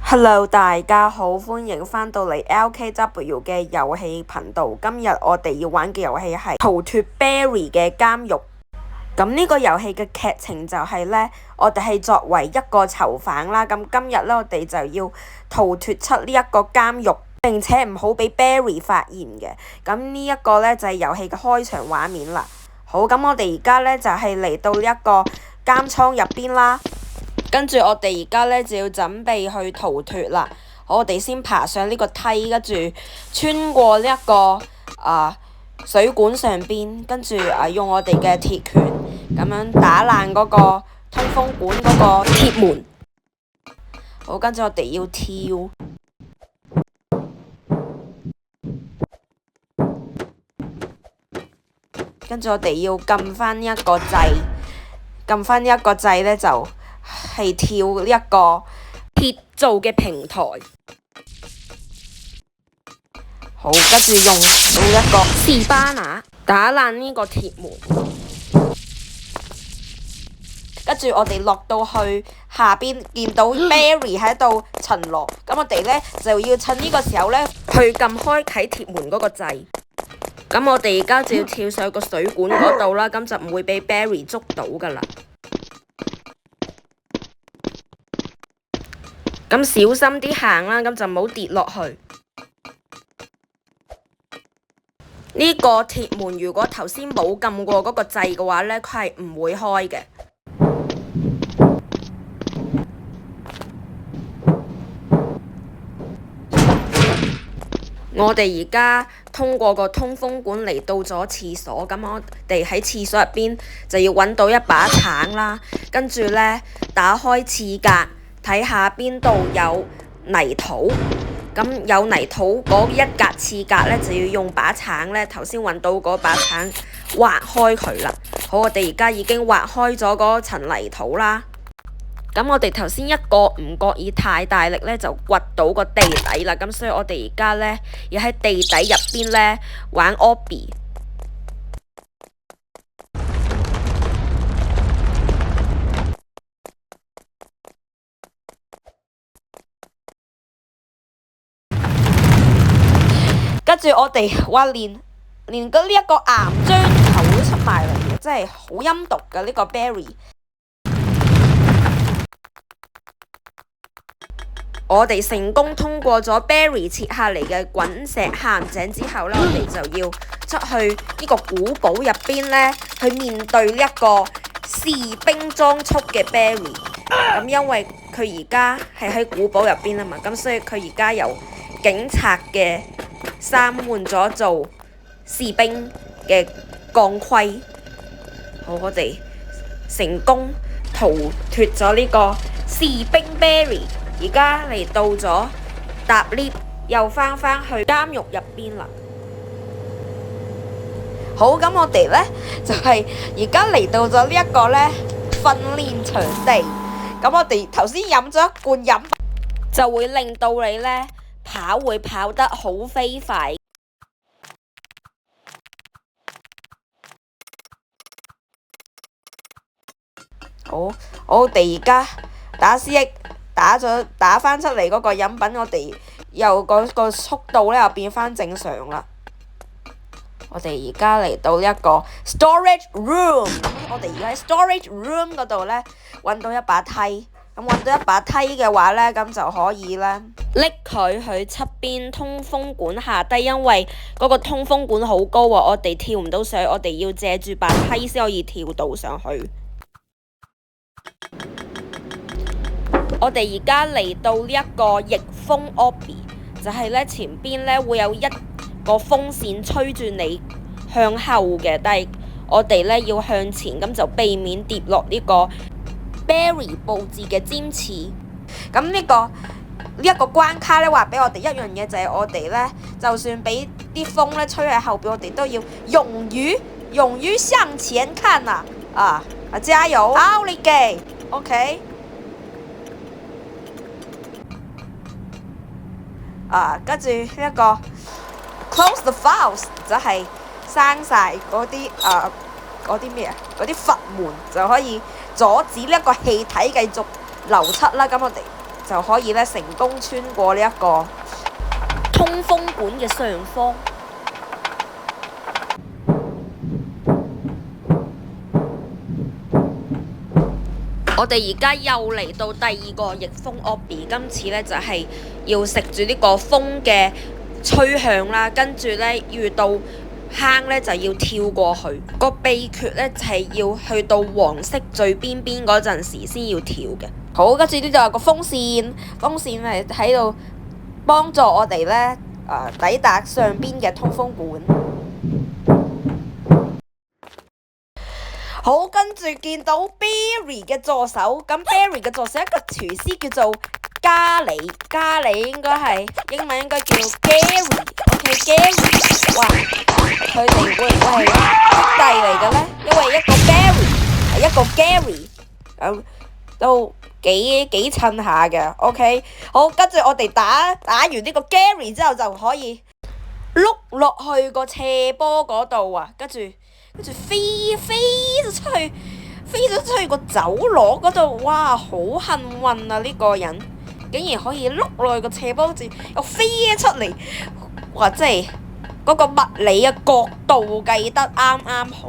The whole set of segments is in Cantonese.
Hello，大家好，歡迎返到嚟 LKW 嘅遊戲頻道。今日我哋要玩嘅遊戲係逃脫 Barry 嘅監獄。咁呢個遊戲嘅劇情就係呢，我哋係作為一個囚犯啦。咁今日呢，我哋就要逃脫出呢一個監獄，並且唔好俾 Barry 發現嘅。咁呢一個呢，就係遊戲嘅開場畫面啦。好，咁我哋而家呢，就係嚟到呢一個監倉入邊啦。跟住我哋而家呢，就要準備去逃脫啦。好，我哋先爬上呢個梯，跟住穿過呢一個水管上邊，跟住用我哋嘅鐵拳咁樣打爛嗰個通風管嗰個鐵門。好，跟住我哋要跳，跟住我哋要撳返呢一個掣，撳返呢一個掣呢，就係跳呢一個鐵做嘅平台。好，跟住用一個士巴拿打爛呢個鐵門，跟住我哋落到去下邊，見到 Barry 喺度巡邏，咁我哋呢，就要趁呢個時候呢，去撳開啟鐵門嗰個掣。咁我哋而家就要跳上個水管嗰度啦，咁就唔會俾 Barry 捉到噶啦。咁小心啲行啦，咁就唔好跌落去。呢個鐵門如果頭先冇撳過嗰個掣嘅話呢，佢係唔會開嘅。我哋而家通過個通風管嚟到咗廁所，咁我哋喺廁所入邊就要揾到一把橙啦，跟住呢，打開廁格。睇下邊度有泥土，咁有泥土嗰一格廁格呢，就要用把橙呢，頭先揾到嗰把橙挖開佢啦。好，我哋而家已經挖開咗嗰層泥土啦。咁我哋頭先一個唔覺意太大力呢，就掘到個地底啦。咁所以我哋而家呢，要喺地底入邊呢玩 obby。跟住我哋連呢一個岩漿頭都出埋嚟，真係好陰毒㗎呢個 Barry。我哋成功通過咗 Barry 設下嚟嘅滾石陷阱之後呢，我哋就要出去呢個古堡入邊呢，去面對呢一個士兵裝束嘅 Barry。咁因為佢而家係喺古堡入邊啊嘛，咁所以佢而家由警察嘅衫換咗做士兵嘅鋼盔。好，我哋成功逃脫咗呢個士兵 Barry， 而家嚟到咗搭 lift 又返去監獄入邊啦。好，咁我哋呢，就係而家嚟到咗呢一個呢訓練場地。咁我哋頭先飲咗一罐飲品，就會令到你呢會跑得好飛快。好，我哋而家打 C.X 打返出嚟嗰個飲品，我哋又嗰個速度呢又變返正常啦。我哋而家嚟到一個 storage room， 我哋而家喺 storage room 嗰度呢揾到一把梯。咁揾到一把梯嘅話呢，咁就可以呢拎佢去側邊通風管下低，因為嗰個通風管好高喎，我哋跳唔到上去，我哋要借住把梯先可以跳到上去。我哋而家嚟到呢一個逆風 obby， 就係呢前邊呢會有一個風扇吹住你向後嘅，但係我哋呢要向前，咁就避免跌落呢個Barry 佈置嘅尖刺。咁呢一個關卡呢，話俾我哋一樣嘢，就係我哋呢，就算俾啲風呢吹喺後邊，我哋都要勇於向前看啊！加油，好你嘅 ，OK。跟住呢一個 close the valves 就係閂晒嗰啲咩啊？嗰啲閥門就可以阻止呢一個氣體繼續流出啦。咁我哋就可以咧成功穿過呢一個通風管嘅上方。我哋而家又嚟到第二個逆風 obby， 今次咧就係要食住呢個風嘅吹向啦，跟住咧遇到坑咧就要跳過去。個秘訣咧就係要去到黃色最邊邊嗰陣時先要跳嘅。好，跟住呢度有個風扇，風扇係喺度幫助我哋咧抵達上邊嘅通風管。好，跟住見到 Barry 嘅助手，咁 Barry 嘅助手一個廚師叫做加里，加里應該係英文應該叫 Gary，OK，Gary，哇，佢哋會唔會係兄弟嚟嘅呢？因為一個 Barry 係一個 Gary，都幾襯下嘅 ，OK， 好，跟住我哋打完呢個 Gary 之後就可以碌落去個斜坡嗰度啊，跟住飛咗出去個走廊嗰度，哇！好幸運啊！呢個人竟然可以碌落去個斜坡字，又飛咗出嚟，哇！即係嗰個物理嘅角度計得啱啱好。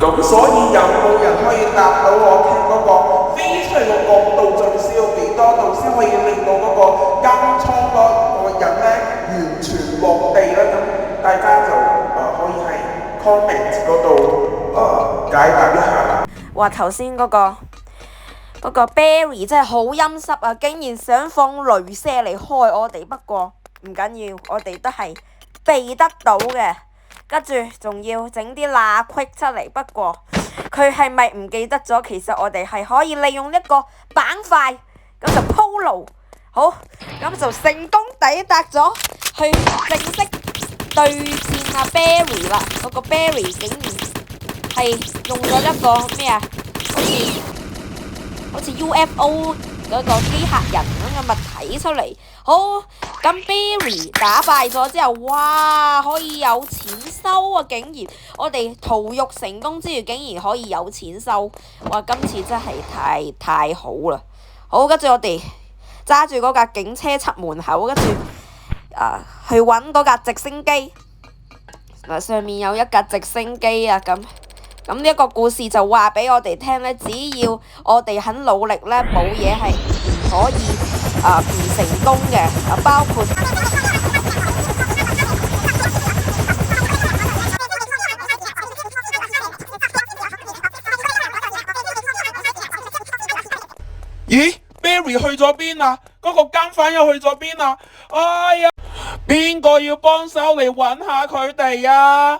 咁所以有冇人可以答到我聽嗰個飛出嚟個角度仲需要幾多度先可以令到嗰個監倉嗰個人咧完全落地咧？咁大家就可以喺comment 嗰度解答一下啦。哇！頭先嗰個 Barry 真係好陰濕啊，竟然想放雷射嚟害我哋。不過唔緊要，我哋都係避得到嘅。跟住仲要整啲罅隙出嚟。不過佢係咪唔記得咗？其實我哋係可以利用一個板塊，咁就鋪路。好，咁就成功抵達咗去正式對戰阿 Barry 啦。嗰個 Barry 竟然係用咗一個咩啊？好似 UFO 嗰個機械人咁嘅物體出嚟。好，咁 Barry 打敗咗之後，哇！可以有錢收啊！竟然我哋逃獄成功之餘，竟然可以有錢收。哇！今次真係太好啦。好，跟住我哋揸住嗰架警車出門口，跟住去揾嗰架直升機。上面有一架直升機啊，咁呢一個故事就話俾我哋聽咧，只要我哋肯努力咧，冇嘢係唔可以唔成功嘅。包括咦 ？Barry 去咗邊啊？嗰個監犯又去咗邊啊？哎呀！邊個要幫手嚟揾下佢哋啊？